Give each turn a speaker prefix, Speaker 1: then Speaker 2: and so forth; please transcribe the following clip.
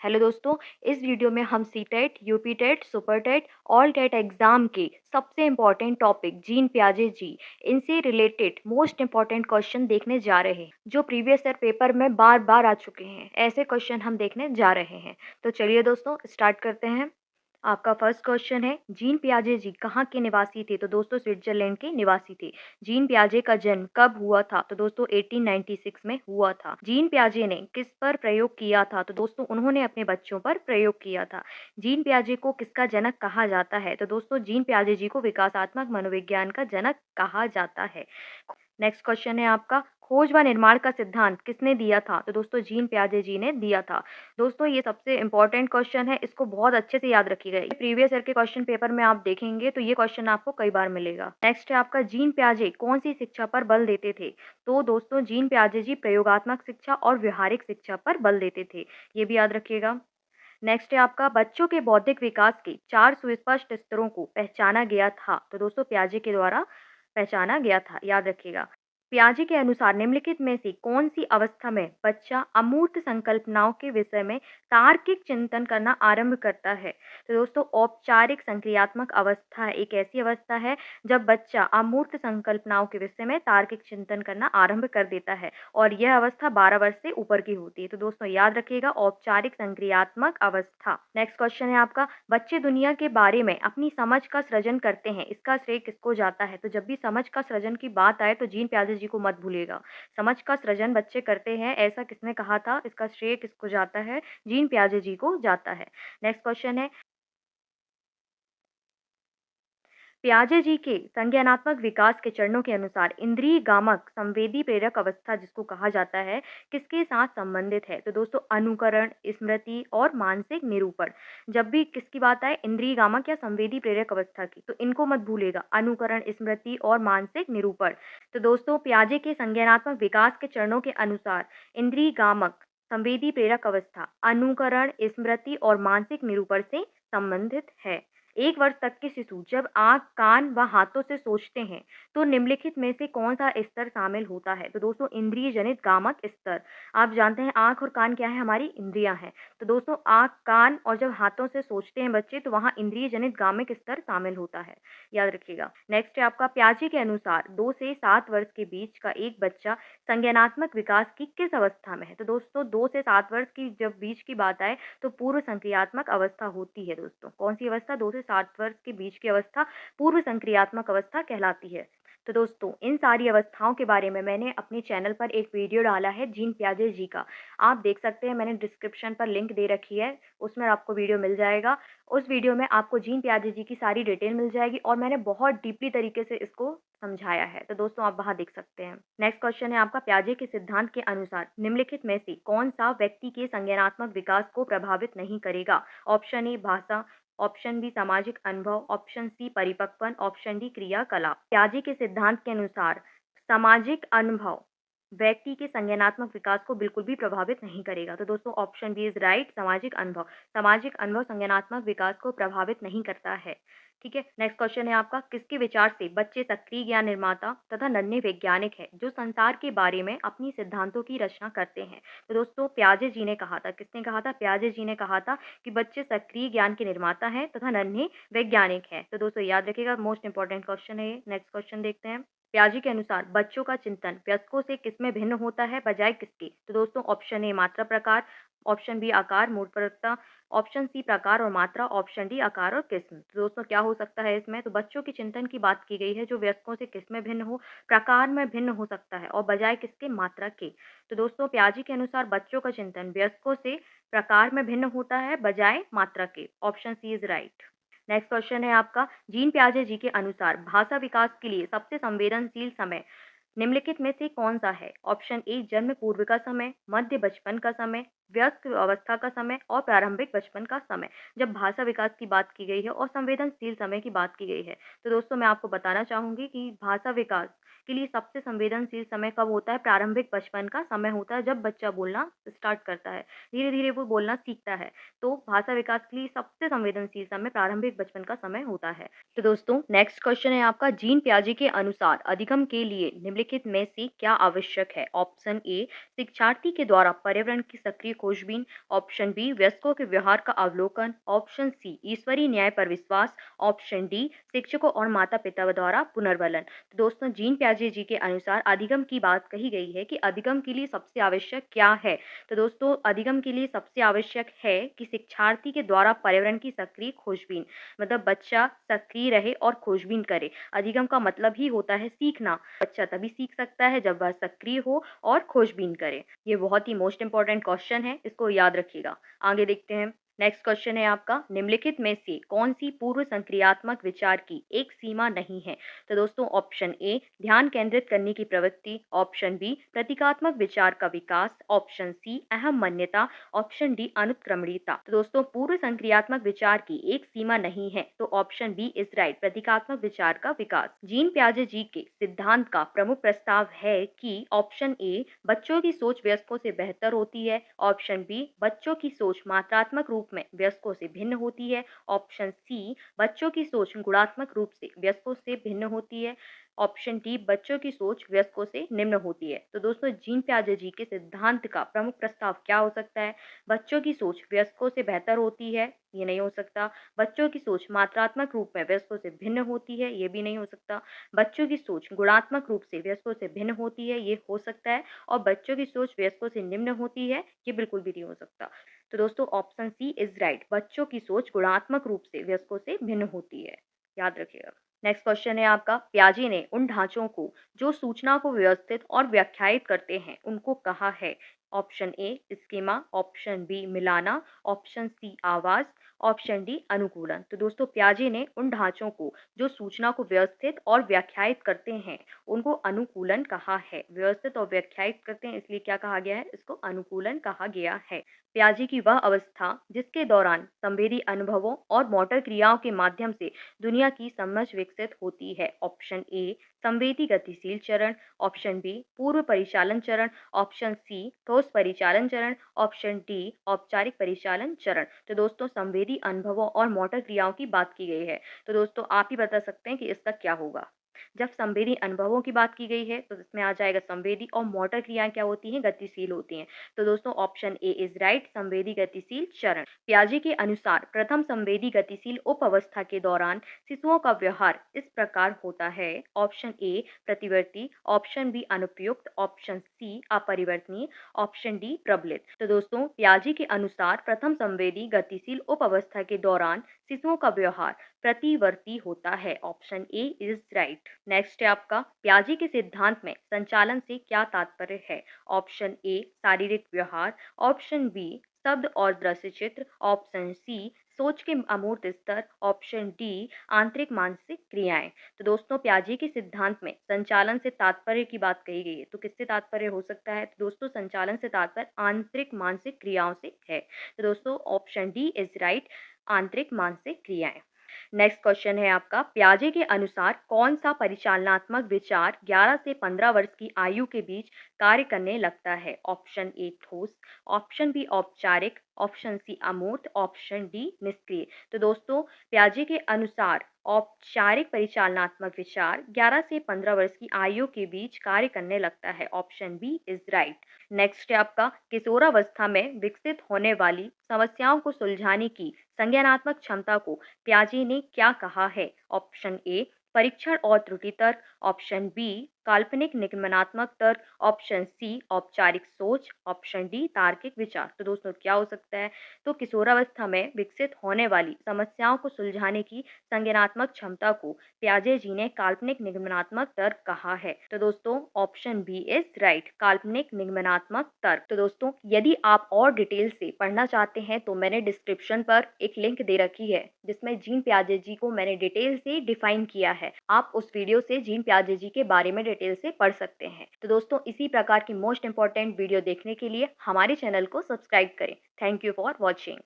Speaker 1: Hello दोस्तों, इस video में हम CTET, UP TET, super TET, all TET exam के सबसे इम्पॉर्टेंट टॉपिक जीन पियाजे जी इनसे रिलेटेड मोस्ट इम्पॉर्टेंट क्वेश्चन देखने जा रहे हैं जो प्रीवियस ईयर पेपर में बार बार आ चुके हैं। ऐसे क्वेश्चन हम देखने जा रहे हैं। तो चलिए दोस्तों स्टार्ट करते हैं। आपका फर्स्ट क्वेश्चन है, जीन पियाजे जी कहाँ के निवासी थे? तो दोस्तों स्विट्जरलैंड के निवासी थे। जीन पियाजे का जन्म कब हुआ था? तो दोस्तों 1896 में हुआ था। जीन पियाजे ने किस पर प्रयोग किया था? तो दोस्तों उन्होंने अपने बच्चों पर प्रयोग किया था। जीन पियाजे को किसका जनक कहा जाता है? तो दोस्तों जीन पियाजे जी को विकासात्मक मनोविज्ञान का जनक कहा जाता है। नेक्स्ट क्वेश्चन है आपका, खोज व निर्माण का सिद्धांत किसने दिया था? तो दोस्तों जीन पियाजे जी ने दिया था। दोस्तों ये सबसे इंपॉर्टेंट क्वेश्चन है, इसको बहुत अच्छे से याद रखिएगा। प्रीवियस ईयर के क्वेश्चन पेपर में आप देखेंगे तो ये क्वेश्चन आपको कई बार मिलेगा। नेक्स्ट है आपका, जीन पियाजे कौन सी शिक्षा पर बल देते थे? तो दोस्तों जीन पियाजे जी प्रयोगात्मक शिक्षा और व्यवहारिक शिक्षा पर बल देते थे। ये भी याद रखिएगा। नेक्स्ट है आपका, बच्चों के बौद्धिक विकास के 4 सुस्पष्ट स्तरों को पहचाना गया था। तो दोस्तों पियाजे के द्वारा पहचाना गया था, याद रखिएगा। पियाजे के अनुसार निम्नलिखित में से कौन सी अवस्था में बच्चा अमूर्त संकल्पनाओं के विषय में तार्किक चिंतन करना आरंभ करता है? तो दोस्तों औपचारिक संक्रियात्मक अवस्था एक ऐसी अवस्था है जब बच्चा अमूर्त संकल्पनाओं के विषय में तार्किक चिंतन करना आरंभ कर देता है और यह अवस्था 12 वर्ष से ऊपर की होती है। तो दोस्तों याद रखिएगा, औपचारिक संक्रियात्मक अवस्था। नेक्स्ट क्वेश्चन है आपका, बच्चे दुनिया के बारे में अपनी समझ का सृजन करते हैं, इसका श्रेय किसको जाता है? तो जब भी समझ का सृजन की बात आए तो जीन पियाजे जी को मत भूलिएगा। समझ का सृजन बच्चे करते हैं, ऐसा किसने कहा था? इसका श्रेय किसको जाता है? जीन पियाजे जी को जाता है। नेक्स्ट क्वेश्चन है, पियाजे जी के संज्ञानात्मक विकास के चरणों के अनुसार इंद्रिय गामक संवेदी प्रेरक अवस्था जिसको कहा जाता है किसके साथ संबंधित है? तो दोस्तों अनुकरण, स्मृति और मानसिक निरूपण। जब भी किसकी बात आए इंद्रिय गामक या संवेदी प्रेरक अवस्था की, तो इनको मत भूलेगा, अनुकरण, स्मृति और मानसिक निरूपण। तो दोस्तों पियाजे के संज्ञानात्मक विकास के चरणों के अनुसार इंद्रिय गामक संवेदी प्रेरक अवस्था अनुकरण, स्मृति और मानसिक निरूपण से संबंधित है। 1 वर्ष तक के शिशु जब आँख, कान व हाथों से सोचते हैं, तो निम्नलिखित में से कौन-सा स्तर शामिल होता है? तो दोस्तों इंद्रिय जनित गामक स्तर। आप जानते हैं आँख और कान क्या है? हमारी इंद्रियाँ हैं। तो दोस्तों आँख, कान और जब हाथों से सोचते हैं बच्चे तो वहाँ इंद्रिय जनित गामक स्तर शामिल होता है। याद रखिएगा। नेक्स्ट है आपका, पियाजे के अनुसार 2 से 7 वर्ष के बीच का एक बच्चा संज्ञानात्मक विकास की किस अवस्था में है? तो दोस्तों 2 से 7 वर्ष की जब बीच की बात आए तो पूर्व संक्रियात्मक अवस्था होती है दोस्तों। कौन सी अवस्था? 2 से 7 वर्ष के बीच की अवस्था पूर्व संक्रियात्मक अवस्था कहलाती है। तो दोस्तों इन सारी अवस्थाओं के बारे में मैंने अपने चैनल पर एक वीडियो डाला है जीन पियाजे जी का। आप देख सकते हैं, मैंने डिस्क्रिप्शन पर लिंक दे रखी है, उसमें आपको वीडियो मिल जाएगा। उस वीडियो में आपको जीन पियाजे जी की सारी डिटेल मिल जाएगी और मैंने बहुत डीपली तरीके से इसको समझाया है। तो दोस्तों आप वहाँ देख सकते हैं। नेक्स्ट क्वेश्चन है आपका, पियाजे के सिद्धांत के अनुसार निम्नलिखित में से कौन सा व्यक्ति के संज्ञानात्मक विकास को प्रभावित नहीं करेगा? ऑप्शन ए भाषा, ऑप्शन बी सामाजिक अनुभव, ऑप्शन सी परिपक्वन, ऑप्शन डी क्रियाकलाप। पियाजे के सिद्धांत के अनुसार सामाजिक अनुभव व्यक्ति के संज्ञानात्मक विकास को बिल्कुल भी प्रभावित नहीं करेगा। तो दोस्तों ऑप्शन बी इज राइट, सामाजिक अनुभव संज्ञानात्मक विकास को प्रभावित नहीं करता है। ठीक है। नेक्स्ट क्वेश्चन है आपका, किसके विचार से बच्चे सक्रिय ज्ञान निर्माता तथा नन्हे वैज्ञानिक है जो संसार के बारे में अपनी सिद्धांतों की रचना करते हैं? तो दोस्तों पियाजे जी ने कहा था। किसने कहा था? पियाजे जी ने कहा था कि बच्चे सक्रिय ज्ञान के निर्माता हैं तथा नन्हे वैज्ञानिक हैं। तो दोस्तों याद रखिएगा, मोस्ट इंपॉर्टेंट क्वेश्चन है ये। नेक्स्ट क्वेश्चन देखते हैं, पियाजे के अनुसार बच्चों का चिंतन वयस्कों से किसमें भिन्न होता है बजाय किसके? तो दोस्तों ऑप्शन ए मात्रा प्रकार, ऑप्शन बी आकार मूर्तता, ऑप्शन सी प्रकार और मात्रा, ऑप्शन डी आकार और किस्म। तो दोस्तों क्या हो सकता है इसमें? तो बच्चों के चिंतन की बात की गई है जो वयस्कों से किसमें भिन्न हो, प्रकार में भिन्न हो सकता है और बजाय किसके? मात्रा के। तो दोस्तों पियाजे के अनुसार बच्चों का चिंतन वयस्कों से प्रकार में भिन्न होता है बजाय मात्रा के। Option C is right. Next question है आपका, जीन पियाजे जी के अनुसार भाषा विकास के लिए सबसे संवेदनशील समय निम्नलिखित में से कौन सा है? ऑप्शन ए जन्म पूर्व का समय, मध्य बचपन का समय, वयस्क अवस्था का समय और प्रारंभिक बचपन का समय। जब भाषा विकास की बात की गई है और संवेदनशील समय की बात की गई है तो दोस्तों मैं आपको बताना चाहूंगी कि भाषा विकास के लिए सबसे संवेदनशील समय कब होता है? प्रारंभिक बचपन का समय होता है, जब बच्चा बोलना स्टार्ट करता है, धीरे धीरे वो बोलना सीखता है। तो भाषा विकास के लिए सबसे संवेदनशील समय प्रारंभिक बचपन का समय होता है। तो दोस्तों नेक्स्ट क्वेश्चन है आपका, जीन पियाजे के अनुसार अधिगम के लिए निम्नलिखित में से क्या आवश्यक है? ऑप्शन ए शिक्षार्थी के द्वारा पर्यावरण की सक्रिय खोजबीन, ऑप्शन बी वयस्कों के व्यवहार का अवलोकन, ऑप्शन सी ईश्वरीय न्याय पर विश्वास, ऑप्शन डी शिक्षकों और माता-पिता द्वारा पुनर्बलन। तो दोस्तों जीन पियाजे जी के अनुसार अधिगम की बात कही गई है कि अधिगम के लिए सबसे आवश्यक क्या है? तो दोस्तों अधिगम के लिए सबसे आवश्यक है कि शिक्षार्थी के द्वारा पर्यावरण की सक्रिय खोजबीन, मतलब बच्चा सक्रिय रहे और खोजबीन करे। अधिगम का मतलब ही होता है सीखना। बच्चा तभी सीख सकता है जब वह सक्रिय हो और खोजबीन करे। ये बहुत ही मोस्ट इंपॉर्टेंट क्वेश्चन है, इसको याद रखिएगा। आगे देखते हैं। नेक्स्ट क्वेश्चन है आपका, निम्नलिखित में से कौन सी पूर्व संक्रियात्मक विचार की एक सीमा नहीं है? तो दोस्तों ऑप्शन ए ध्यान केंद्रित करने की प्रवृत्ति, ऑप्शन बी प्रतीकात्मक विचार का विकास, ऑप्शन सी अहम मान्यता, ऑप्शन डी अनुत्क्रमणीयता। तो दोस्तों पूर्व संक्रियात्मक विचार की एक सीमा नहीं है, तो ऑप्शन बी इज राइट, प्रतीकात्मक विचार का विकास। जीन पियाजे जी के सिद्धांत का प्रमुख प्रस्ताव है कि ऑप्शन ए बच्चों की सोच वयस्कों से बेहतर होती है, ऑप्शन बी बच्चों की सोच मात्रात्मक रूप में वयस्कों से भिन्न होती है, ऑप्शन सी बच्चों की सोच गुणात्मक रूप से वयस्कों से भिन्न होती है, ऑप्शन डी बच्चों की सोच वयस्कों से निम्न होती है। तो दोस्तों जीन पियाजे जी के सिद्धांत का प्रमुख प्रस्ताव क्या हो सकता है? बच्चों की सोच वयस्कों से बेहतर होती है, ये नहीं हो सकता। बच्चों की सोच मात्रात्मक रूप में वयस्कों से भिन्न होती है, ये भी नहीं हो सकता। बच्चों की सोच गुणात्मक रूप से वयस्कों से भिन्न होती है, ये हो सकता है। और बच्चों की सोच वयस्कों से निम्न होती है, ये बिल्कुल भी नहीं हो सकता। तो दोस्तों ऑप्शन सी इज राइट, बच्चों की सोच गुणात्मक रूप से वयस्कों से भिन्न होती है, याद रखिएगा। नेक्स्ट क्वेश्चन है आपका, पियाजे ने उन ढांचों को जो सूचना को व्यवस्थित और व्याख्यायित करते हैं उनको कहा है? Option A schema, option B मिलाना, ऑप्शन सी आवाज, ऑप्शन डी अनुकूलन। तो दोस्तों पियाजे ने उन ढांचों को जो सूचना को व्यवस्थित और व्याख्यायित करते हैं उनको अनुकूलन कहा है। व्यवस्थित और व्याख्यायित करते हैं इसलिए क्या कहा गया है? इसको अनुकूलन कहा गया है। पियाजे की वह अवस्था जिसके दौरान संवेदी अनुभवों और मोटर क्रियाओं के माध्यम से दुनिया की समझ विकसित होती है। ऑप्शन ए संवेदी गतिशील चरण, ऑप्शन बी पूर्व परिचालन चरण, ऑप्शन सी ठोस परिचालन चरण, ऑप्शन डी औपचारिक परिचालन चरण। तो दोस्तों संवेदी अनुभवों और मोटर क्रियाओं की बात की गई है, तो दोस्तों आप ही बता सकते हैं कि इसका क्या होगा। जब संवेदी अनुभवों की बात की गई है तो इसमें आ जाएगा संवेदी, और मोटर क्रियाएं क्या होती हैं? गतिशील होती हैं। तो दोस्तों ऑप्शन ए इज राइट, संवेदी गतिशील चरण। पियाजे के अनुसार प्रथम संवेदी गतिशील उप अवस्था के दौरान शिशुओं का व्यवहार इस प्रकार होता है। ऑप्शन ए प्रतिवर्ती, ऑप्शन बी अनुपयुक्त, ऑप्शन सी अपरिवर्तनीय, ऑप्शन डी प्रबलित। तो दोस्तों पियाजे के अनुसार प्रथम संवेदी गतिशील उप अवस्था के दौरान शिशुओं का व्यवहार प्रतिवर्ती होता है। Option A is right. Next है आपका, पियाजे के सिद्धांत में संचालन से क्या तात्पर्य है? ऑप्शन ए शारीरिक व्यवहार, ऑप्शन बी शब्द और दृश्य चित्र, ऑप्शन सी सोच के अमूर्त स्तर, ऑप्शन डी आंतरिक मानसिक क्रियाएं। तो दोस्तों पियाजे के सिद्धांत में संचालन से तात्पर्य की बात कही गई है, तो किससे तात्पर्य हो सकता है? तो दोस्तों संचालन से तात्पर्य आंतरिक मानसिक क्रियाओं से है। तो दोस्तों ऑप्शन डी इज राइट, आंतरिक मानसिक क्रियाएं। नेक्स्ट क्वेश्चन है आपका, पियाजे के अनुसार कौन सा परिचालनात्मक विचार 11 से 15 वर्ष की आयु के बीच कार्य करने लगता है? ऑप्शन ए ठोस, ऑप्शन बी औपचारिक, ऑप्शन सी अमूर्त, ऑप्शन डी निष्क्रिय। तो दोस्तों पियाजे के अनुसार औपचारिक परिचालनात्मक विचार 11 से 15 वर्ष की आयु के बीच कार्य करने लगता है। Option B is right. Next है आपका, किशोरावस्था में विकसित होने वाली समस्याओं को सुलझाने की संज्ञानात्मक क्षमता को पियाजे ने क्या कहा है? ऑप्शन ए परीक्षण और त्रुटि तर्क, ऑप्शन बी काल्पनिक निगमनात्मक तर्क, ऑप्शन सी औपचारिक सोच, ऑप्शन डी तार्किक विचार। तो दोस्तों क्या हो सकता है? तो किशोरावस्था में विकसित होने वाली समस्याओं को सुलझाने की संज्ञानात्मक क्षमता को पियाजे जी ने काल्पनिक निगमनात्मक तर्क कहा है। तो दोस्तों ऑप्शन बी इज राइट, काल्पनिक निगमनात्मक तर्क। तो दोस्तों यदि आप और डिटेल से पढ़ना चाहते हैं तो मैंने डिस्क्रिप्शन पर एक लिंक दे रखी है जिसमें जीन पियाजे जी को मैंने डिटेल से डिफाइन किया है। आप उस वीडियो से जीन पियाजे जी के बारे में डिटेल से पढ़ सकते हैं। तो दोस्तों इसी प्रकार की मोस्ट इंपॉर्टेंट वीडियो देखने के लिए हमारे चैनल को सब्सक्राइब करें। Thank you for watching.